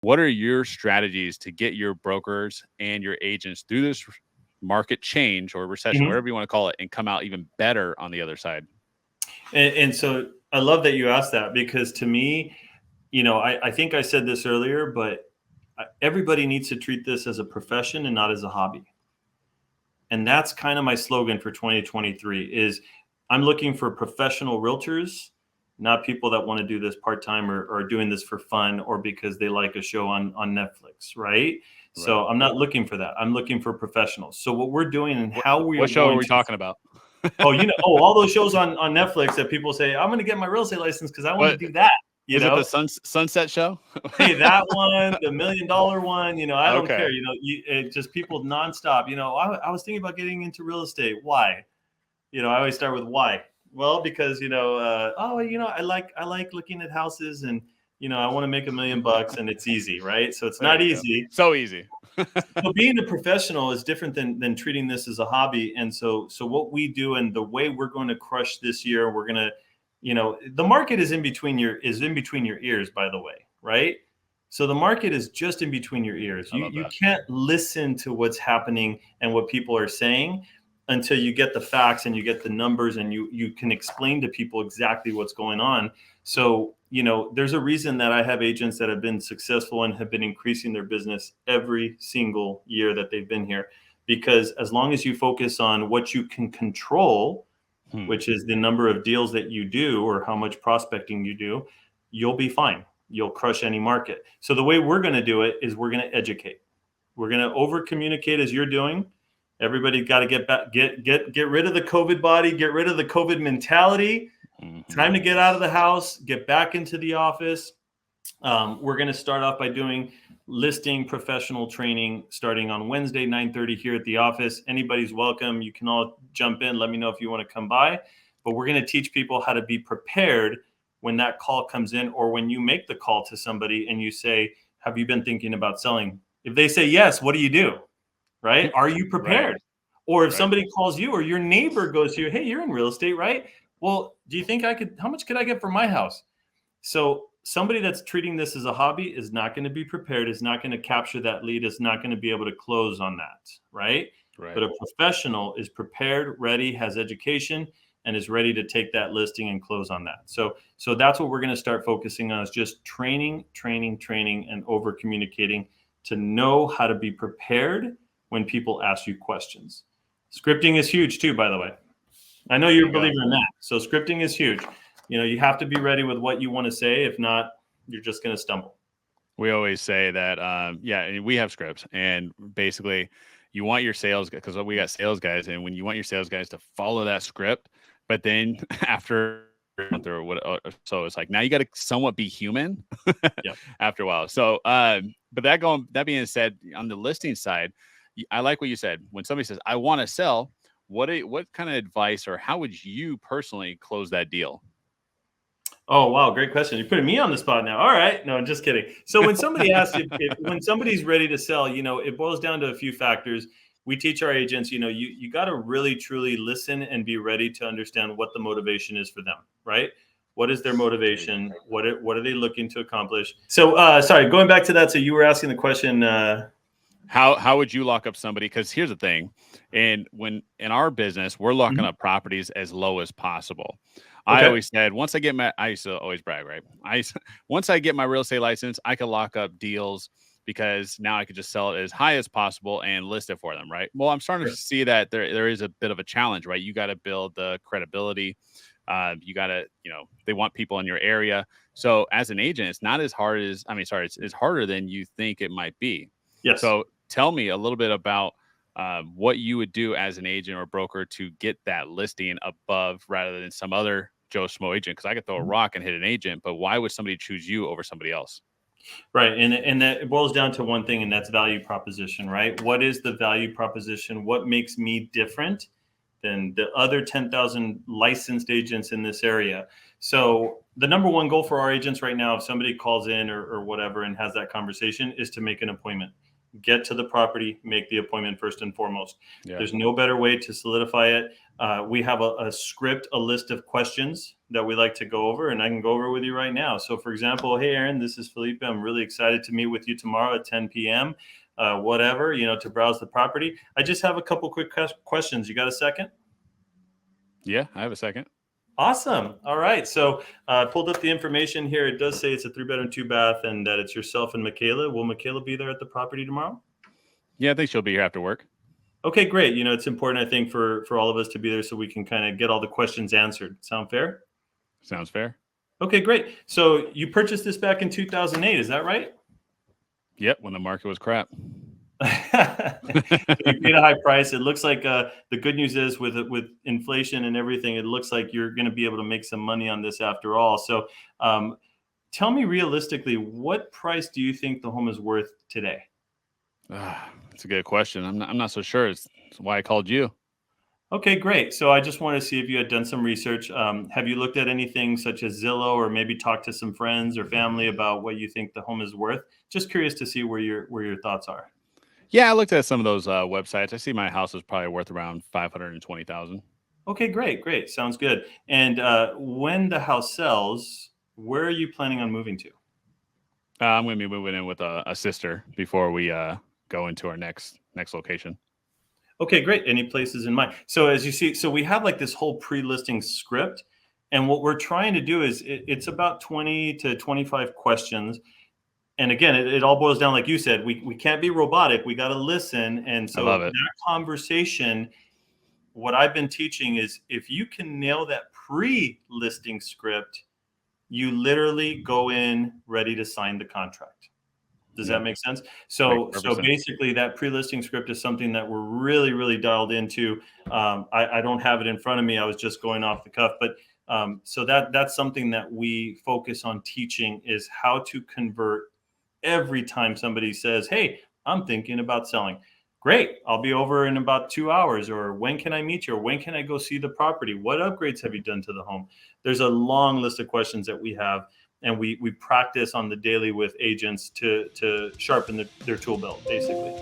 What are your strategies to get your brokers and your agents through this market change or recession, Mhm. whatever you want to call it, and come out even better on the other side? And so I love that you asked that, because to me, I think I said this earlier, but everybody needs to treat this as a profession and not as a hobby. And that's kind of my slogan for 2023 is I'm looking for professional realtors, not people that want to do this part-time or are doing this for fun or because they like a show on Netflix, right? Right. So I'm not looking for that. I'm looking for professionals. So what we're doing and how we are What show are going we to, talking about? all those shows on Netflix that people say, I'm going to get my real estate license because I want to What do that, you is it? The know? Sunset Show? Hey, that one, the $1 million one, I don't Okay. care. It just people nonstop. I was thinking about getting into real estate. Why? I always start with why. Well, because I like looking at houses, and I want to make $1 million, and it's easy, right? So it's There not you go. easy. So easy. So being a professional is different than treating this as a hobby. And so what we do and the way we're going to crush this year, we're going to, the market is in between your ears, by the way, right? So the market is just in between your ears. I You love you that. can't listen to what's happening and what people are saying until you get the facts and you get the numbers and you can explain to people exactly what's going on. So, there's a reason that I have agents that have been successful and have been increasing their business every single year that they've been here. Because as long as you focus on what you can control, Hmm. which is the number of deals that you do or how much prospecting you do, you'll be fine. You'll crush any market. So the way we're going to do it is we're going to educate. We're going to over communicate as you're doing. Everybody got to get back, get rid of the COVID body, get rid of the COVID mentality. Mhm. Time to get out of the house, get back into the office. We're going to start off by doing listing professional training starting on Wednesday, 9:30 here at the office. Anybody's welcome. You can all jump in. Let me know if you want to come by. But we're going to teach people how to be prepared when that call comes in, or when you make the call to somebody and you say, have you been thinking about selling? If they say yes, what do you do? Right? Are you Right. prepared? Or if Right. somebody calls you or your neighbor goes to you, hey, you're in real estate, right? Well, do you think how much could I get for my house? So somebody that's treating this as a hobby is not going to be prepared, is not going to capture that lead, is not going to be able to close on that, right? Right. But a professional is prepared, ready, has education, and is ready to take that listing and close on that. So that's what we're going to start focusing on, is just training, training, training, and over communicating to know how to be prepared when people ask you questions. Scripting is huge too, by the way. I know There you're you a go. believer in that. So scripting is huge. You have to be ready with what you want to say. If not, you're just going to stumble. We always say that, yeah, and we have scripts, and basically, you want your sales because we got sales guys, and when you want your sales guys to follow that script, but then after a month or what, so it's like now you got to somewhat be human Yep. after a while. So, but that being said, on the listing side, I like what you said. When somebody says, "I want to sell," what kind of advice or how would you personally close that deal? Oh, wow. Great question. You're putting me on the spot now. All right. No, just kidding. So when somebody asks if when somebody's ready to sell, it boils down to a few factors. We teach our agents, you got to really, truly listen and be ready to understand what the motivation is for them, right? What is their There you go. motivation? What are they looking to accomplish? So, sorry, going back to that. So you were asking the question, How would you lock up somebody? Because here's the thing, and when in our business, we're locking Mhm. up properties as low as possible. I Okay. always said once I used to always brag, right? Once I get my real estate license, I could lock up deals because now I could just sell it as high as possible and list it for them, right? Well, I'm starting to see that there is a bit of a challenge, right? You got to build the credibility. You got to, they want people in your area. So as an agent, it's not as hard as, I mean, sorry, it's harder than you think it might be. Yes. So tell me a little bit about what you would do as an agent or broker to get that listing above rather than some other Joe Schmo agent. Because I could throw a rock and hit an agent, but why would somebody choose you over somebody else? Right. And that it boils down to one thing, and that's value proposition, right? What is the value proposition? What makes me different than the other 10,000 licensed agents in this area? So the number one goal for our agents right now, if somebody calls in or whatever and has that conversation, is to make an appointment. get to the property, make the appointment first and foremost. Yeah. There's no better way to solidify it. We have a script, a list of questions that we like to go over, and I can go over with you right now. So, for example, hey, Aaron, this is Felipe. I'm really excited to meet with you tomorrow at 10 p.m. Whatever, to browse the property. I just have a couple quick questions. You got a second? Yeah, I have a second. Awesome. All right. So I pulled up the information here. It does say it's a 3-bedroom, 2-bath, and that it's yourself and Michaela. Will Michaela be there at the property tomorrow? Yeah, I think she'll be here after work. Okay, great. It's important, I think, for all of us to be there so we can kind of get all the questions answered. Sound fair? Sounds fair. Okay, great. So you purchased this back in 2008, is that right? Yep, when the market was crap. You paid a high price. It looks like the good news is with inflation and everything, it looks like you're going to be able to make some money on this after all. So tell me realistically, what price do you think the home is worth today? That's a good question. I'm not so sure. It's why I called you. Okay, great. So I just wanted to see if you had done some research. Have you looked at anything such as Zillow, or maybe talked to some friends or family about what you think the home is worth? Just curious to see where your thoughts are. Yeah, I looked at some of those websites. I see my house is probably worth around 520,000. Okay, great. Sounds good. And when the house sells, where are you planning on moving to? I'm going to be moving in with a sister before we go into our next location. Okay, great. Any places in mind? So as you see, so we have like this whole pre-listing script, and what we're trying to do is it's about 20 to 25 questions. And again, it all boils down, like you said, we can't be robotic. We got to listen. And I so love it. that conversation, what I've been teaching is if you can nail that pre-listing script, you literally go in ready to sign the contract. Does that make sense? So basically that pre-listing script is something that we're really, really dialed into. I don't have it in front of me. I was just going off the cuff, but so that's something that we focus on teaching, is how to convert every time somebody says, hey, I'm thinking about selling. Great. I'll be over in about 2 hours. Or when can I meet you? Or when can I go see the property? What upgrades have you done to the home? There's a long list of questions that we have. And we practice on the daily with agents to sharpen their tool belt, basically.